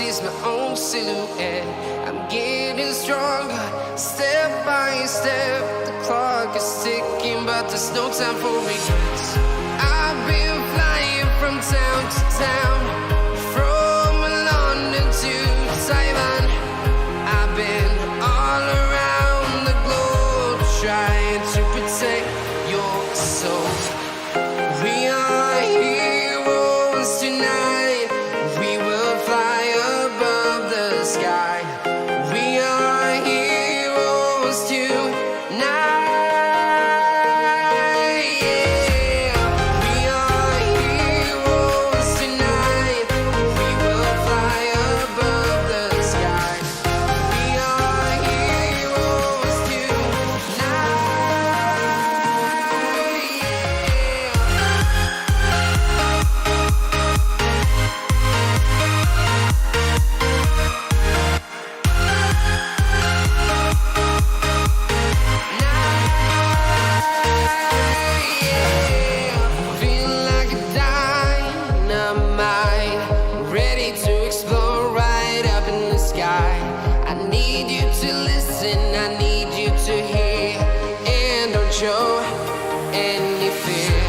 sees my own silhouette. I'm getting stronger, step by step. The clock is ticking, but there's no time for regrets. I've been flying from town to town, from London to Taiwan. I've been all around the globe trying to protect your soul. We are heroes tonight. We will fly above the sky. We are heroes tonight. Yeah. We are heroes tonight. We will fly above the sky. We are heroes tonight. Feel like a dynamite, ready to explode right up in the sky. I need you to listen, I need you to hear, and don't show any fear.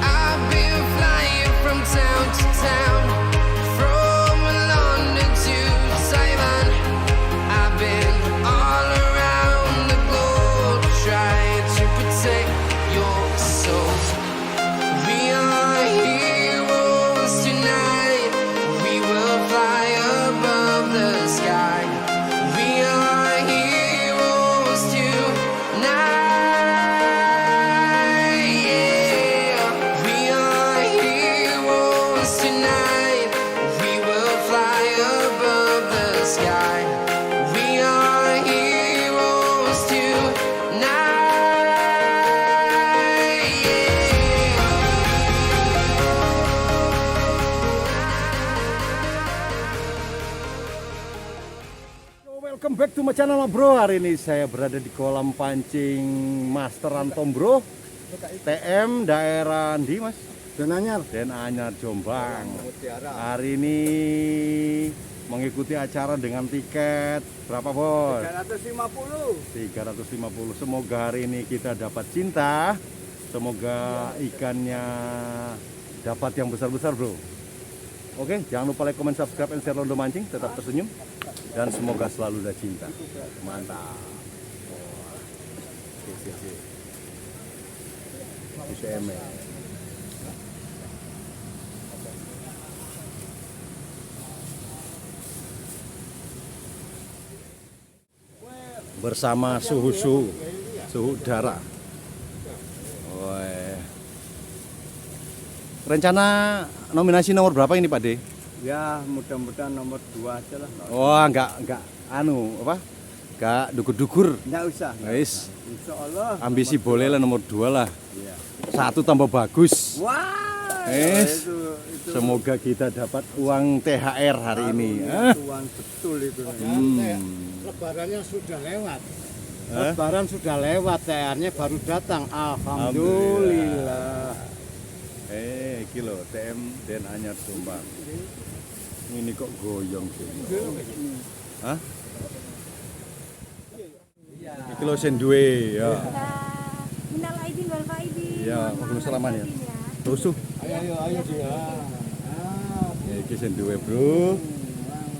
I've been flying from town to town, from London to Taiwan. I've been all around the globe trying to protect your soul. We are heroes tonight. We will fly above the sky. We are heroes tonight. Yeah. We are heroes tonight. We will fly above the sky. We are heroes tonight. Welcome back to my channel bro. Hari ini saya berada di kolam pancing Master Antom bro. TM daerah di mas? Denanyar Jombang. Mutiara. Hari ini mengikuti acara dengan tiket berapa bos? 350. 350. Semoga hari ini kita dapat cinta. Semoga ikannya dapat yang besar-besar bro. Oke, jangan lupa like, comment, subscribe, and share Londo Mancing. Tetap tersenyum dan semoga selalu ada cinta. Mantap. UCM. Bersama suhu darah. Woi. Rencana nominasi nomor berapa ini Pak De? Ya mudah-mudahan nomor 2 aja lah. Oh enggak enggak dukur-dukur. Nggak usah. Guys, Insya Allah. ambisi boleh lah nomor 2 lah. Iya. 1 tambah bagus. Wah. Yes. Itu Semoga kita dapat uang THR hari ini. Tuan betul itu. Lebarannya sudah lewat. Hah? Lebaran sudah lewat, THR-nya baru datang. Alhamdulillah. Iki lho TM Denanyar Jombang. Ini kok goyong sih. Hah? Iki lho sing duwe ya. Minal aidin wal faidin. Ya, Waalaikumsalam ya. Terus Ayo dia. ya iki sing duwe, Bro.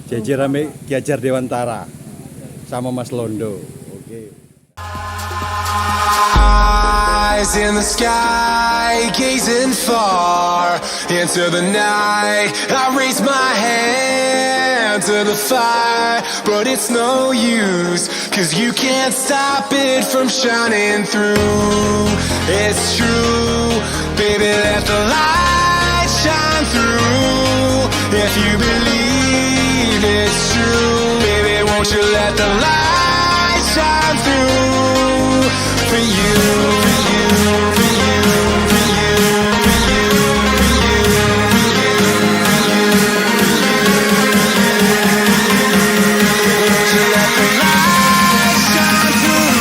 Jejer ame Ki Hajar Dewantara sama Mas Londo. Oke. Eyes in the sky, gazing far into the night. I raise my hand to the fire, but it's no use, 'cause you can't stop it from shining through. It's true, baby, let the light shine through. If you believe it's true, baby, won't you let the light shine through for you, for you, for you, for you, for you, for you, for you, for you, won't you let the light shine through?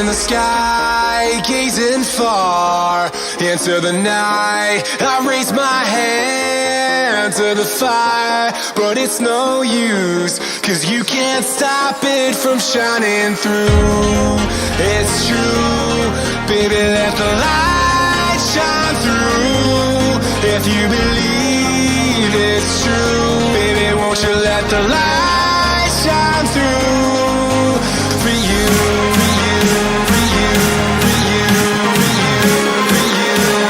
in the sky, gazing far into the night. I raise my hand to the fire, but it's no use, 'cause you can't stop it from shining through. It's true, baby, let the light shine through. If you believe it's true, baby, won't you let the light shine through for you, for you, for you, for you, for you, for you, for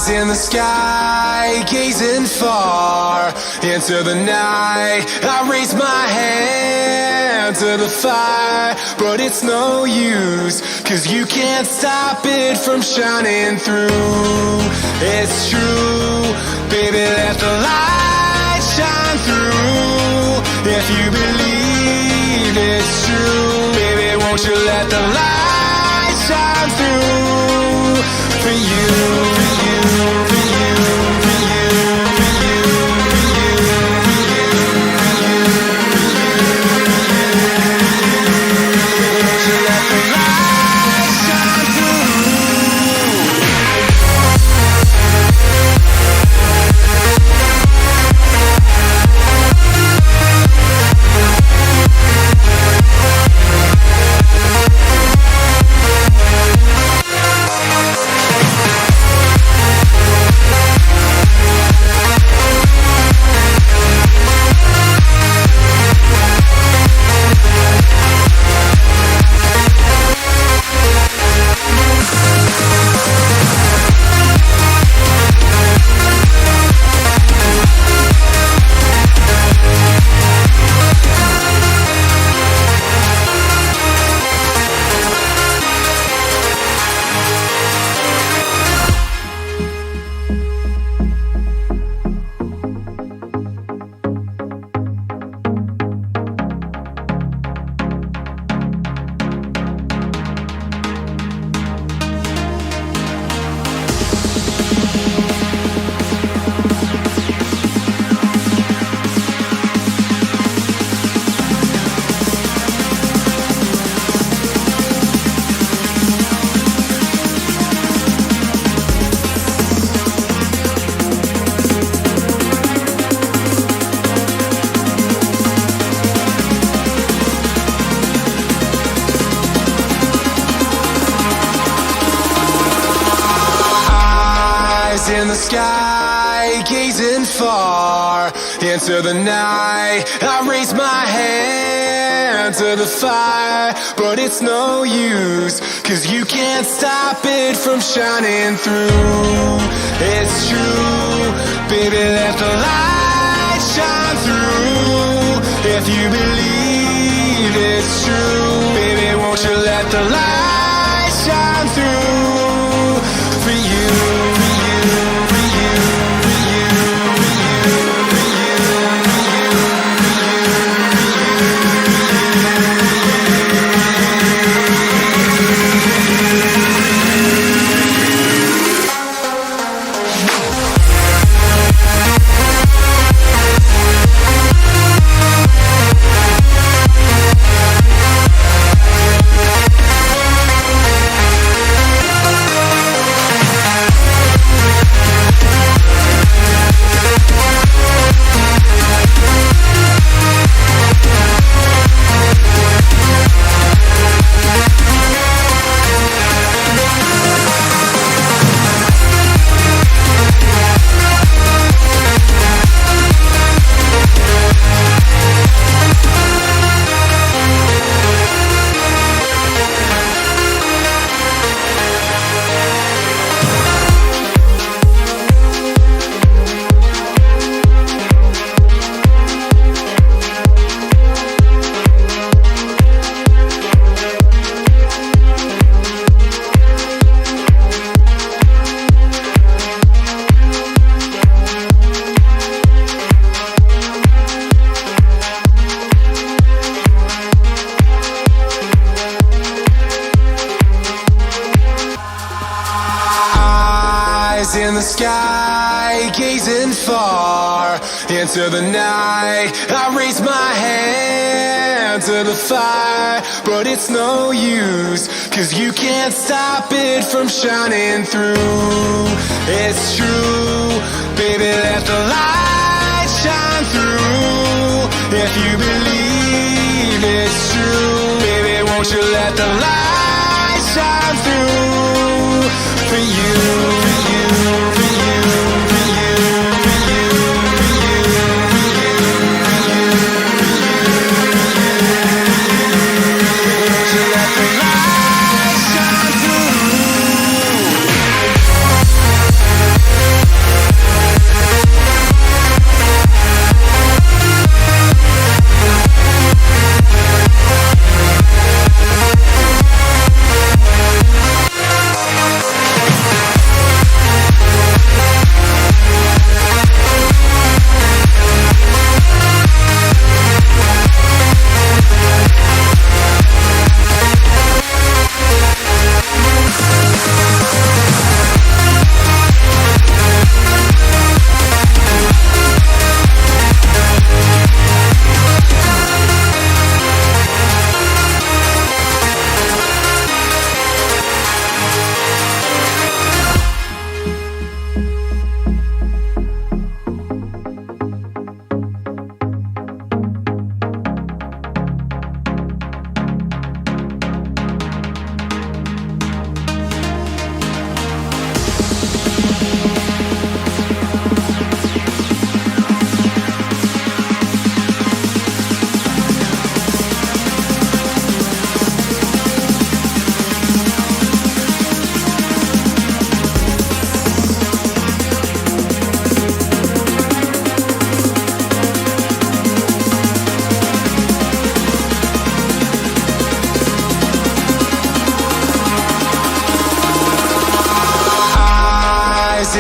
in the sky, gazing far into the night. I raise my hand to the fire, but it's no use, 'cause you can't stop it from shining through. It's true, baby, let the light shine through. If you believe it's true, baby, won't you let the light shine through for you, for you, for you, for you, for you, for you, for you, for you, won't you let the light shine through? In the sky, gazing far into the night. I raise my hand to the fire, but it's no use, 'cause you can't stop it from shining through. It's true, baby, let the light shine through. If you believe it's true, baby, won't you let the light shine through for you, for you, for you, for you, for you, for you, for you, for you. sky, gazing far into the night. I raise my hand to the fire, but it's no use, 'cause you can't stop it from shining through. It's true, baby, let the light shine through. If you believe it's true, baby, won't you let the light shine through for you, for you, for you, for you, for you, for you, for you, won't you let the light shine through?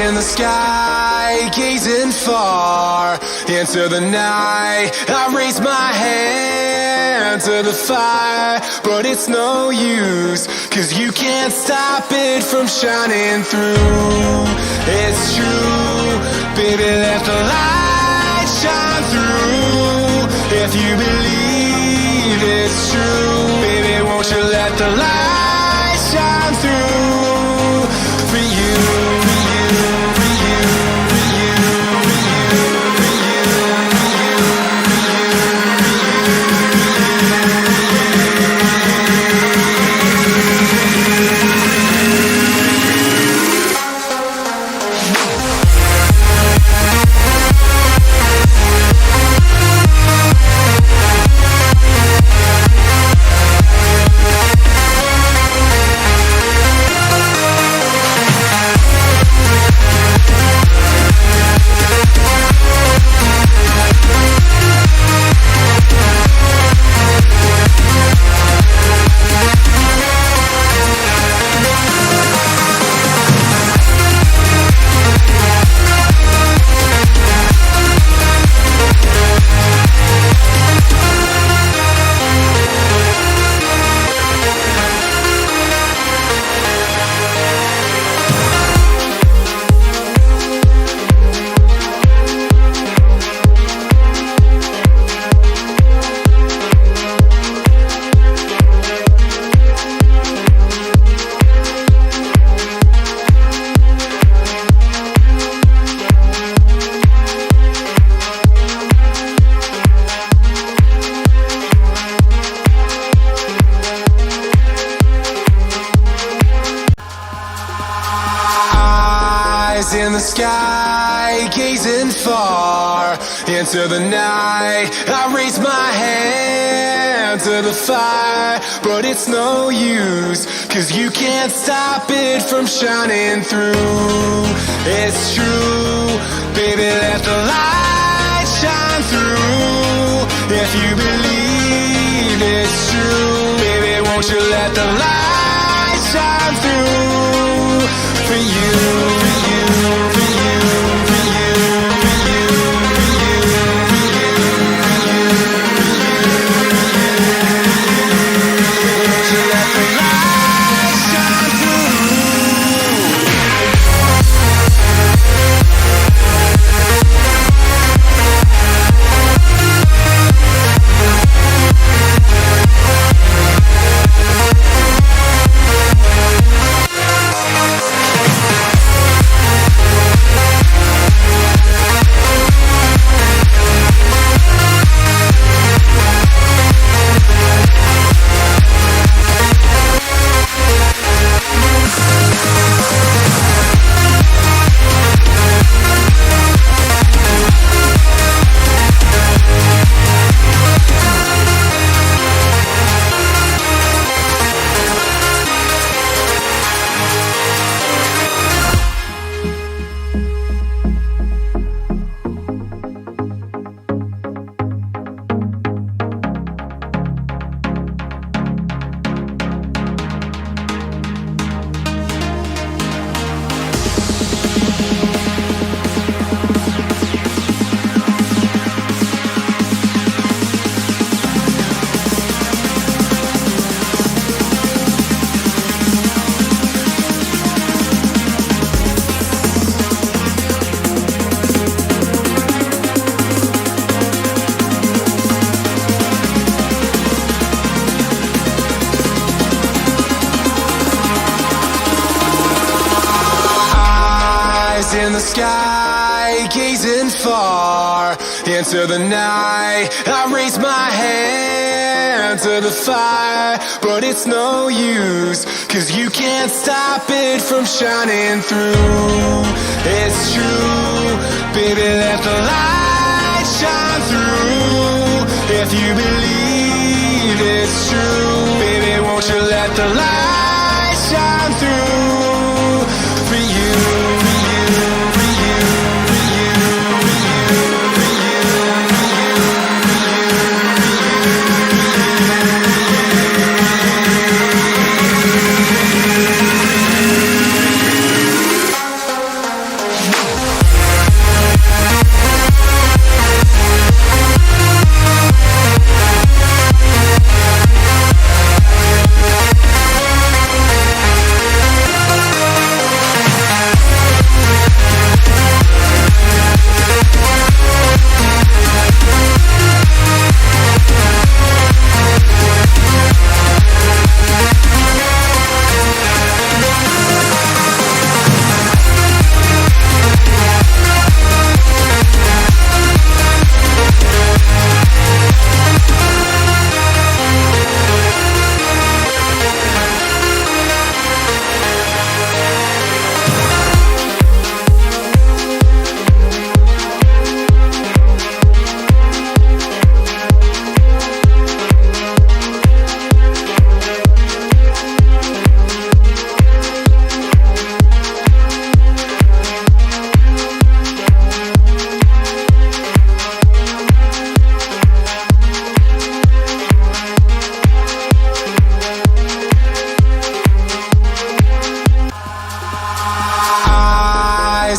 In the sky, gazing far into the night. I raise my hand to the fire, but it's no use, 'cause you can't stop it from shining through. It's true, baby, let the light shine through. If you believe it's true, baby, won't you let the light shine through for you, for you, for you, for you, for you, for you, for you, in the sky, gazing far into the night. I raise my hand to the fire, but it's no use, 'cause you can't stop it from shining through. It's true, baby, let the light shine through. If you believe it's true, baby, won't you let the light shine through for you, for you, for you, for you, for you, for you, for you, for you, won't you let the light shine through? sky, gazing far into the night. I raise my hand to the fire, but it's no use, 'cause you can't stop it from shining through. It's true, baby, let the light shine through. If you believe it's true, baby, won't you let the light shine through for you, for you, for you, for you, for you, for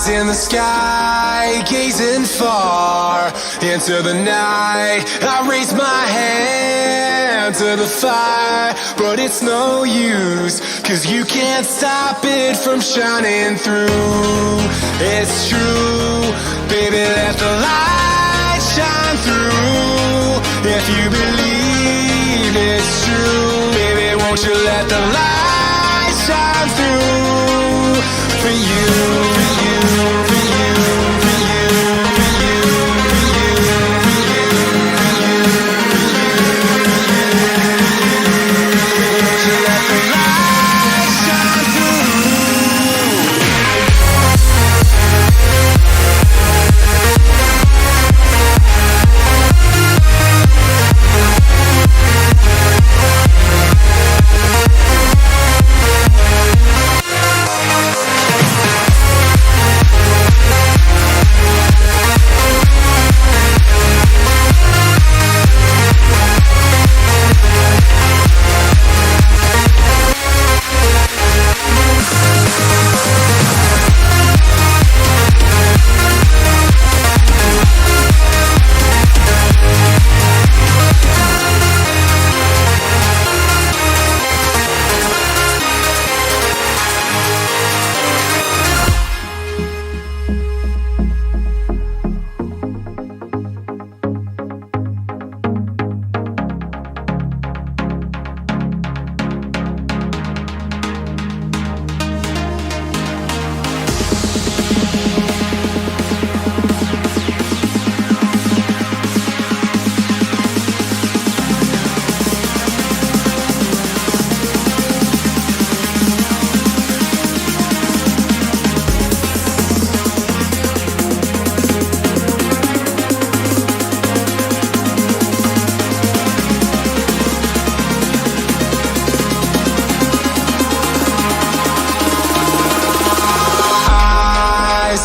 in the sky, gazing far into the night. I raise my hand to the fire, but it's no use, 'cause you can't stop it from shining through. It's true, baby, let the light shine through. If you believe it's true, baby, won't you let the light shine through for you, for you, for you, for you, for you, for you, for you, for you, won't you let the light shine through?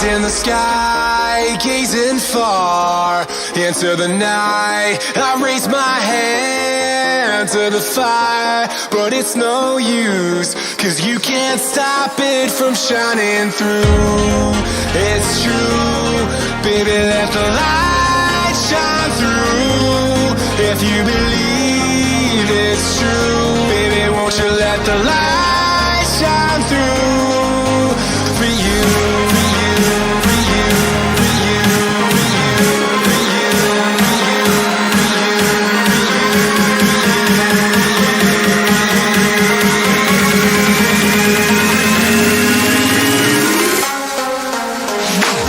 In the sky, gazing far into the night. I raise my hand to the fire, but it's no use, 'cause you can't stop it from shining through. It's true, baby, let the light shine through. If you believe it's true, baby, won't you let the light shine through for you, for you, for you, for you, for you, for you, for you, for you, for you.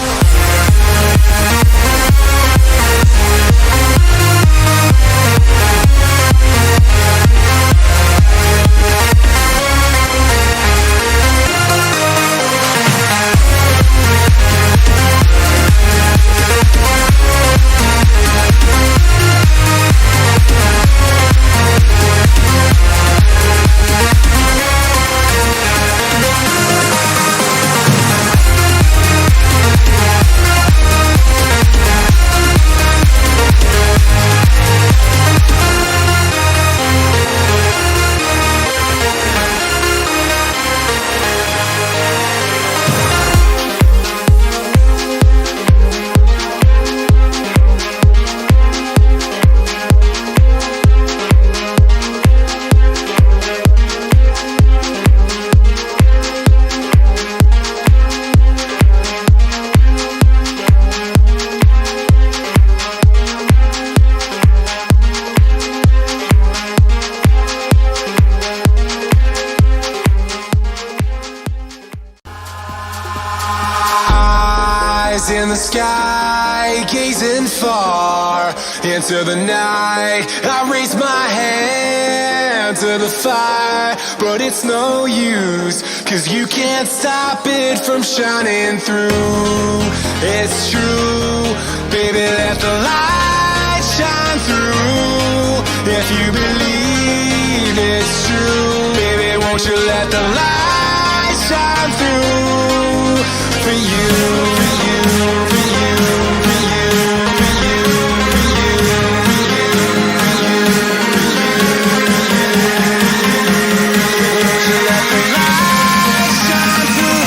in the sky, gazing far into the night. I raise my hand to the fire, but it's no use, 'cause you can't stop it from shining through. It's true, baby, let the light shine through. If you believe it's true, baby, won't you let the light shine through for you, for you, for you, for you, for you, for you, for you, for you, won't you let the light shine through?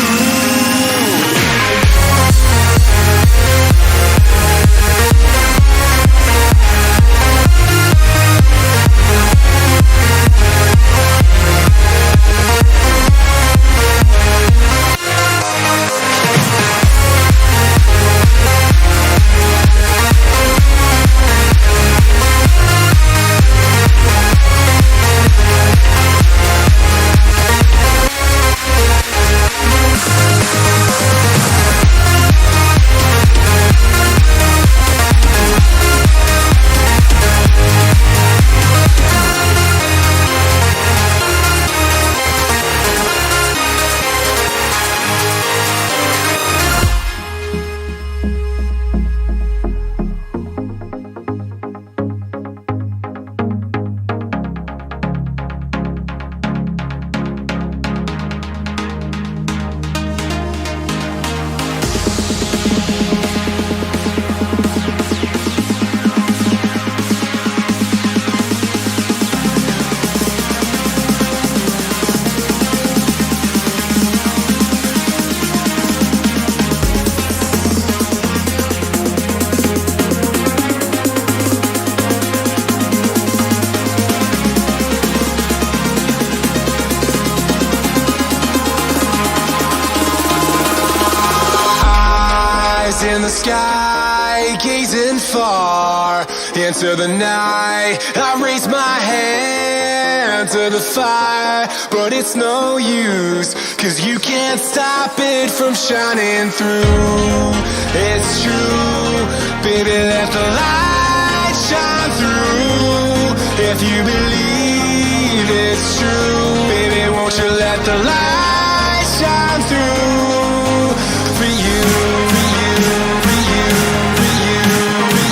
In the sky, gazing far into the night. I raise my hand to the fire, but it's no use, 'cause you can't stop it from shining through. It's true, baby, let the light shine through. If you believe it's true, baby, won't you let the light shine through for you, for you, for you, for you, for you,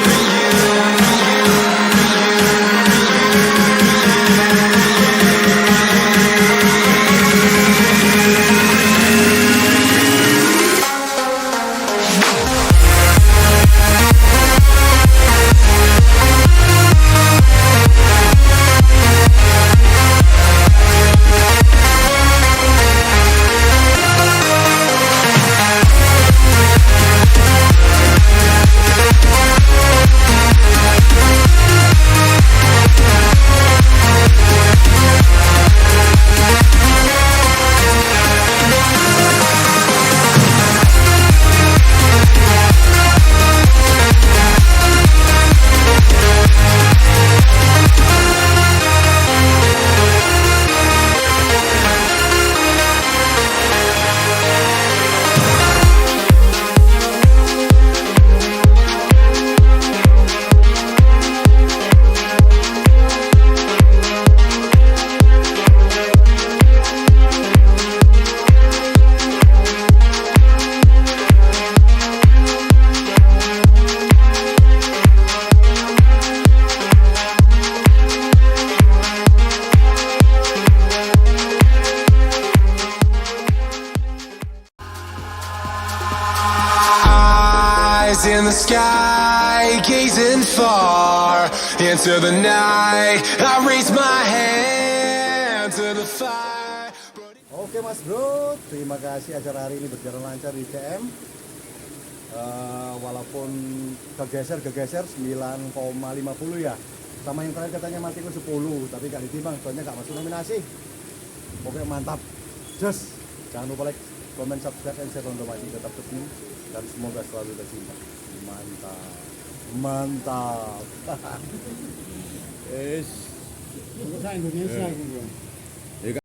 for you, for you, for in the sky, gazing far into the night. I raise my hand to the fire. Oke Mas Bro, terima kasih acara hari ini berjalan lancar di CM. Walaupun kegeser 9,50 ya. Sama yang terakhir katanya mati ke 10, tapi gak ditimbang soalnya gak masuk nominasi. Oke mantap. Just jangan lupa like, comment, subscribe, and share untuk masih tetap tersenyum dan semoga selalu tercinta. Mantap. Mantap. Bahasa Indonesia gitu.